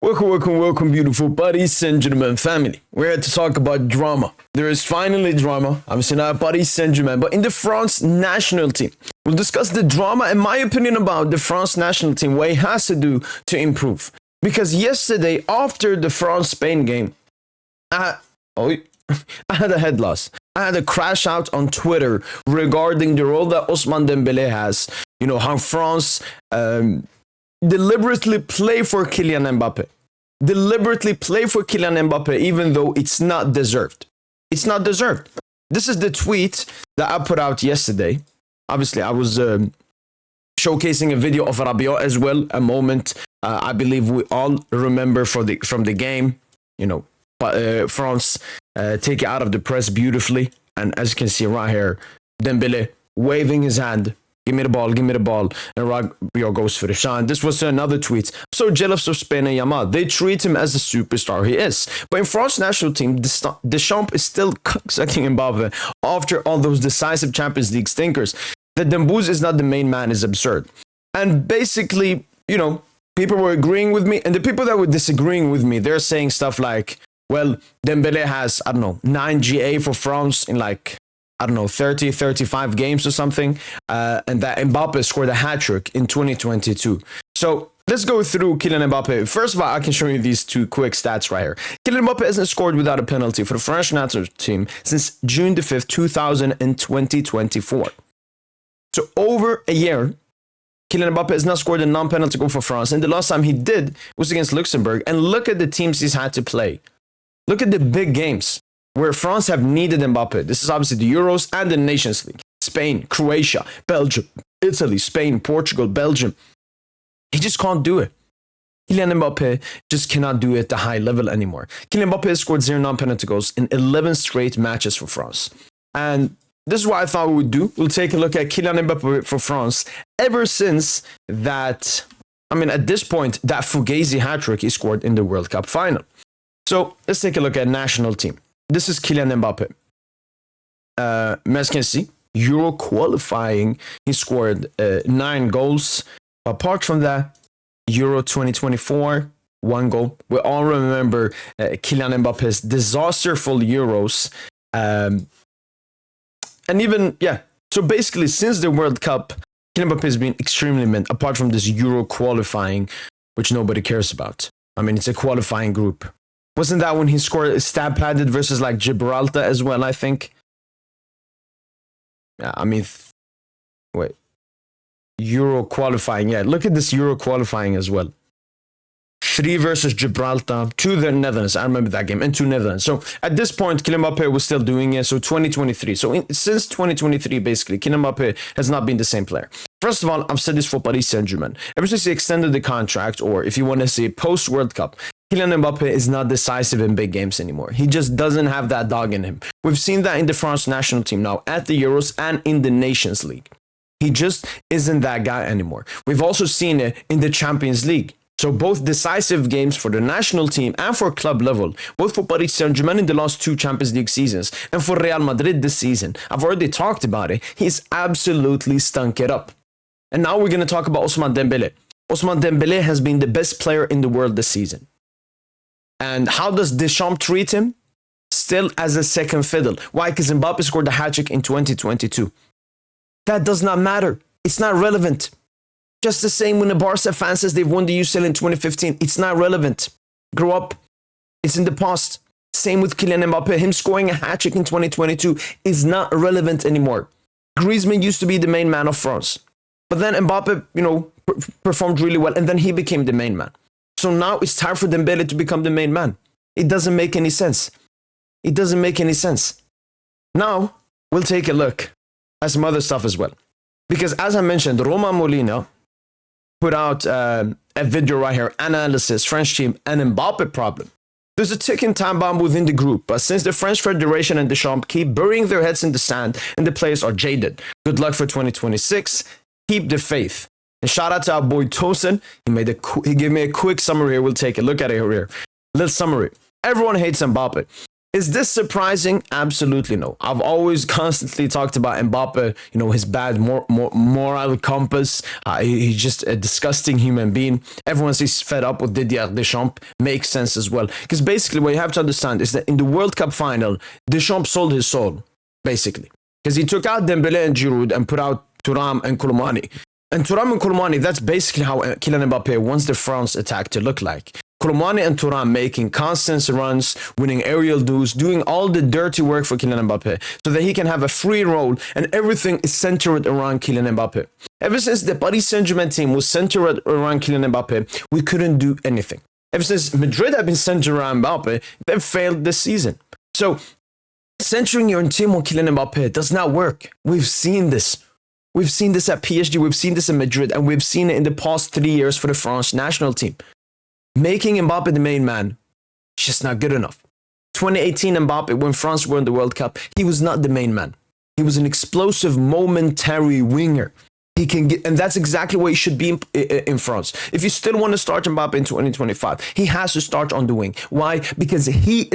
Welcome, beautiful Paris Saint-Germain family. We're here to talk about drama. There is finally drama. Obviously not Paris Saint-Germain, but in the France national team. We'll discuss the drama and my opinion about the France national team, what it has to do to improve. Because yesterday, after the France-Spain game, I had a head loss. I had a crash out on Twitter regarding the role that Ousmane Dembele has. You know, how France deliberately play for Kylian Mbappe. Deliberately play for Kylian Mbappe even though it's not deserved. It's not deserved. This is the tweet that I put out yesterday. Obviously, I was showcasing a video of Rabiot as well, a moment I believe we all remember from the game. You know, France take it out of the press beautifully. And as you can see right here, Dembele waving his hand. Give me the ball. And Rabiot goes for the shot. And this was another tweet. I'm so jealous of Spain and Yamal. They treat him as the superstar he is. But in France national team, Deschamps is still sucking Mbappe after all those decisive Champions League stinkers. That Dembouz is not the main man is absurd. And basically, you know, people were agreeing with me. And the people that were disagreeing with me, they're saying stuff like, well, Dembele has, 9 GA for France in 30, 35 games or something, and that Mbappe scored a hat-trick in 2022. So let's go through Kylian Mbappe. First of all, I can show you these two quick stats right here. Kylian Mbappe hasn't scored without a penalty for the French national team since June the 5th, 2024. So over a year, Kylian Mbappe has not scored a non-penalty goal for France, and the last time he did was against Luxembourg. And look at the teams he's had to play. Look at the big games where France have needed Mbappe. This is obviously the Euros and the Nations League. Spain, Croatia, Belgium, Italy, Spain, Portugal, Belgium. He just can't do it. Kylian Mbappe just cannot do it at the high level anymore. Kylian Mbappe has scored 0 non-penalty goals in 11 straight matches for France. And this is what I thought we would do. We'll take a look at Kylian Mbappe for France ever since that, at this point, that Fugazi hat-trick he scored in the World Cup final. So let's take a look at national team. This is Kylian Mbappe. As you can see, Euro qualifying, he scored 9 goals. Apart from that, Euro 2024, 1 goal. We all remember Kylian Mbappe's disasterful Euros. And even, so basically, since the World Cup, Kylian Mbappe has been extremely mint, apart from this Euro qualifying, which nobody cares about. It's a qualifying group. Wasn't that when he scored stab padded versus Gibraltar as well, I think? Yeah, wait. Euro qualifying. Yeah, look at this Euro qualifying as well. 3 versus Gibraltar, 2 the Netherlands. I remember that game. And 2 Netherlands. So at this point, Kylian Mbappe was still doing it. So 2023. So since 2023, basically, Kylian Mbappe has not been the same player. First of all, I've said this for Paris Saint-Germain. Ever since he extended the contract, or if you want to say post-World Cup, Kylian Mbappe is not decisive in big games anymore. He just doesn't have that dog in him. We've seen that in the France national team now, at the Euros and in the Nations League. He just isn't that guy anymore. We've also seen it in the Champions League. So both decisive games for the national team and for club level, both for Paris Saint-Germain in the last 2 Champions League seasons and for Real Madrid this season. I've already talked about it. He's absolutely stunk it up. And now we're going to talk about Ousmane Dembele. Ousmane Dembele has been the best player in the world this season. And how does Deschamps treat him? Still as a second fiddle. Why? Because Mbappe scored a hat-trick in 2022. That does not matter. It's not relevant. Just the same when the Barca fan says they've won the UCL in 2015. It's not relevant. Grow up. It's in the past. Same with Kylian Mbappe. Him scoring a hat-trick in 2022 is not relevant anymore. Griezmann used to be the main man of France. But then Mbappe, performed really well. And then he became the main man. So now it's time for Dembele to become the main man. It doesn't make any sense. It doesn't make any sense. Now, we'll take a look at some other stuff as well. Because as I mentioned, Romain Molina put out a video right here, analysis, French team, and Mbappe problem. There's a ticking time bomb within the group, but since the French Federation and Deschamps keep burying their heads in the sand and the players are jaded, good luck for 2026. Keep the faith. And shout out to our boy Tosin. He gave me a quick summary here. We'll take a look at it here. Little summary. Everyone hates Mbappe. Is this surprising? Absolutely no. I've always constantly talked about Mbappe, his bad moral compass. He's just a disgusting human being. Everyone sees fed up with Didier Deschamps. Makes sense as well. Because basically what you have to understand is that in the World Cup final, Deschamps sold his soul, basically. Because he took out Dembele and Giroud and put out Thuram and Koulibaly. And Thuram and Koulibaly, that's basically how Kylian Mbappe wants the France attack to look like. Koulibaly and Thuram making constant runs, winning aerial duels, doing all the dirty work for Kylian Mbappe so that he can have a free role and everything is centered around Kylian Mbappe. Ever since the Paris Saint-Germain team was centered around Kylian Mbappe, we couldn't do anything. Ever since Madrid have been centered around Mbappe, they've failed this season. So, centering your team on Kylian Mbappe does not work. We've seen this. We've seen this at PSG, we've seen this in Madrid, and we've seen it in the past 3 years for the French national team. Making Mbappe the main man, just not good enough. 2018 Mbappe, when France won the World Cup, he was not the main man. He was an explosive, momentary winger. He can get, and that's exactly what he should be in France. If you still want to start Mbappe in 2025, he has to start on the wing. Why? Because he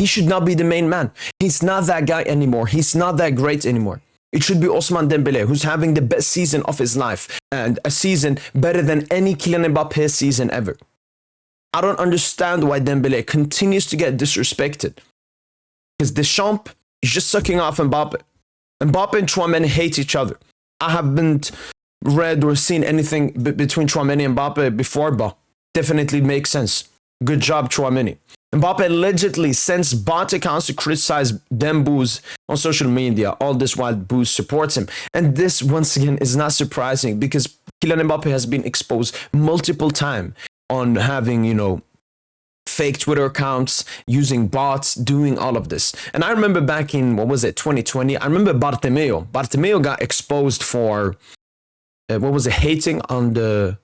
should not be the main man. He's not that guy anymore. He's not that great anymore. It should be Ousmane Dembele, who's having the best season of his life and a season better than any Kylian Mbappe season ever. I don't understand why Dembele continues to get disrespected. Because Deschamps is just sucking off Mbappe. Mbappe and Tchouaméni hate each other. I haven't read or seen anything between Tchouaméni and Mbappe before, but definitely makes sense. Good job, Tchouaméni. Mbappe allegedly sends bot accounts to criticize Dembouz on social media. All this while Booz supports him. And this, once again, is not surprising because Kylian Mbappe has been exposed multiple times on having, fake Twitter accounts, using bots, doing all of this. And I remember back in, 2020, I remember Bartomeu. Bartomeu got exposed for, hating on the...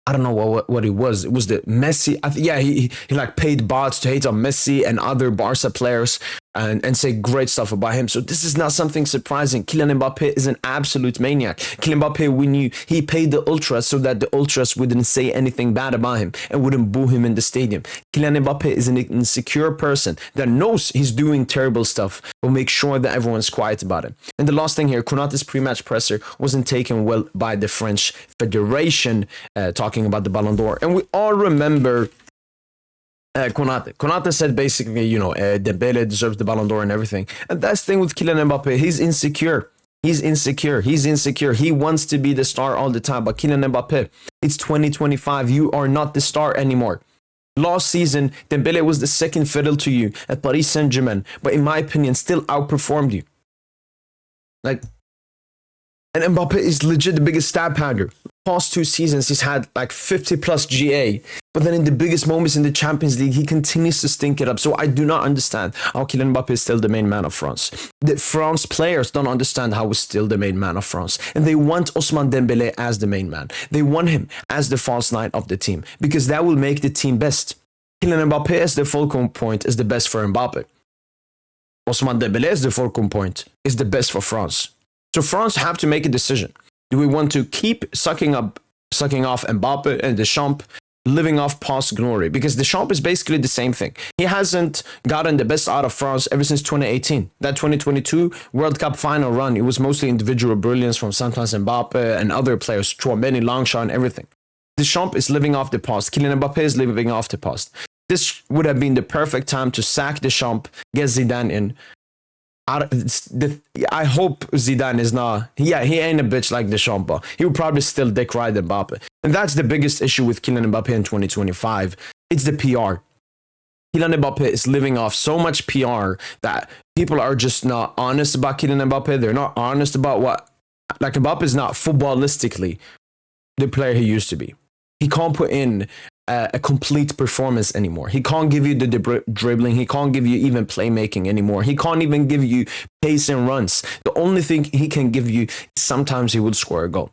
I don't know what it was. It was the Messi. He like paid bots to hate on Messi and other Barca players and say great stuff about him. So this is not something surprising. Kylian Mbappe is an absolute maniac. Kylian Mbappe, we knew he paid the ultras so that the ultras wouldn't say anything bad about him and wouldn't boo him in the stadium. Kylian Mbappe is an insecure person that knows he's doing terrible stuff, but make sure that everyone's quiet about it. And the last thing here, Konaté's pre-match presser wasn't taken well by the French Federation, talking about the Ballon d'Or. And we all remember Konaté. Konaté said basically, Dembele deserves the Ballon d'Or and everything. And that's the thing with Kylian Mbappe. He's insecure. He wants to be the star all the time. But Kylian Mbappe, it's 2025. You are not the star anymore. Last season, Dembele was the second fiddle to you at Paris Saint-Germain. But in my opinion, still outperformed you. And Mbappe is legit the biggest stat pounder. Past 2 seasons, he's had like 50 plus GA. But then in the biggest moments in the Champions League, he continues to stink it up. So I do not understand how Kylian Mbappe is still the main man of France. The France players don't understand how he's still the main man of France. And they want Ousmane Dembele as the main man. They want him as the false nine of the team. Because that will make the team best. Kylian Mbappe as the focal point is the best for Mbappe. Ousmane Dembele as the focal point is the best for France. So France have to make a decision. Do we want to keep sucking off Mbappe and Deschamps, living off past glory? Because Deschamps is basically the same thing. He hasn't gotten the best out of France ever since 2018. That 2022 World Cup final run, it was mostly individual brilliance from sometimes Mbappe and other players, Tchouaméni, Longchamp, and everything. Deschamps is living off the past. Kylian Mbappe is living off the past. This would have been the perfect time to sack Deschamps, get Zidane in. I hope Zidane is not... he ain't a bitch like Deschamps, but he would probably still dick ride Mbappe. And that's the biggest issue with Kylian Mbappe in 2025. It's the PR. Kylian Mbappe is living off so much PR that people are just not honest about Kylian Mbappe. They're not honest about what... Like, Mbappe is not footballistically the player he used to be. He can't put in a complete performance anymore. He can't give you the dribbling. He can't give you even playmaking anymore. He can't even give you pace and runs. The only thing he can give you is sometimes he will score a goal.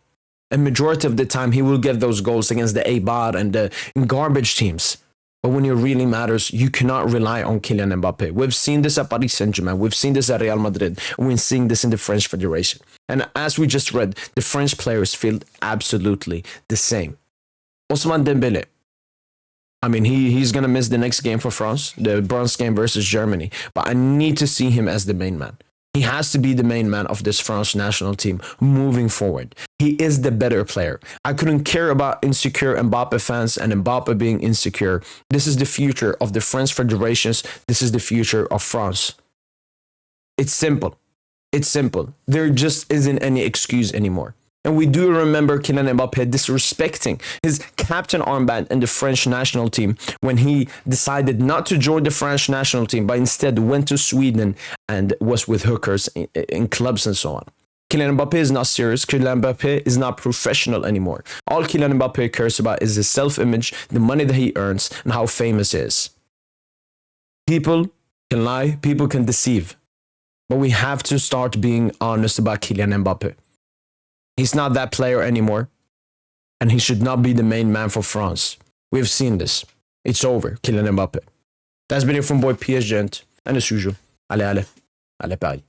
And majority of the time, he will get those goals against the A-Bar and the garbage teams. But when it really matters, you cannot rely on Kylian Mbappe. We've seen this at Paris Saint-Germain. We've seen this at Real Madrid. We're seeing this in the French Federation. And as we just read, the French players feel absolutely the same. Ousmane Dembele. I mean, he's going to miss the next game for France, the bronze game versus Germany. But I need to see him as the main man. He has to be the main man of this French national team moving forward. He is the better player. I couldn't care about insecure Mbappe fans and Mbappe being insecure. This is the future of the French federations. This is the future of France. It's simple. It's simple. There just isn't any excuse anymore. And we do remember Kylian Mbappé disrespecting his captain armband in the French national team when he decided not to join the French national team, but instead went to Sweden and was with hookers in clubs and so on. Kylian Mbappé is not serious. Kylian Mbappé is not professional anymore. All Kylian Mbappé cares about is his self-image, the money that he earns, and how famous he is. People can lie, people can deceive, but we have to start being honest about Kylian Mbappé. He's not that player anymore, and he should not be the main man for France. We've seen this. It's over, Kylian Mbappé. That's been it from boy PSG, and as usual, allez, Paris.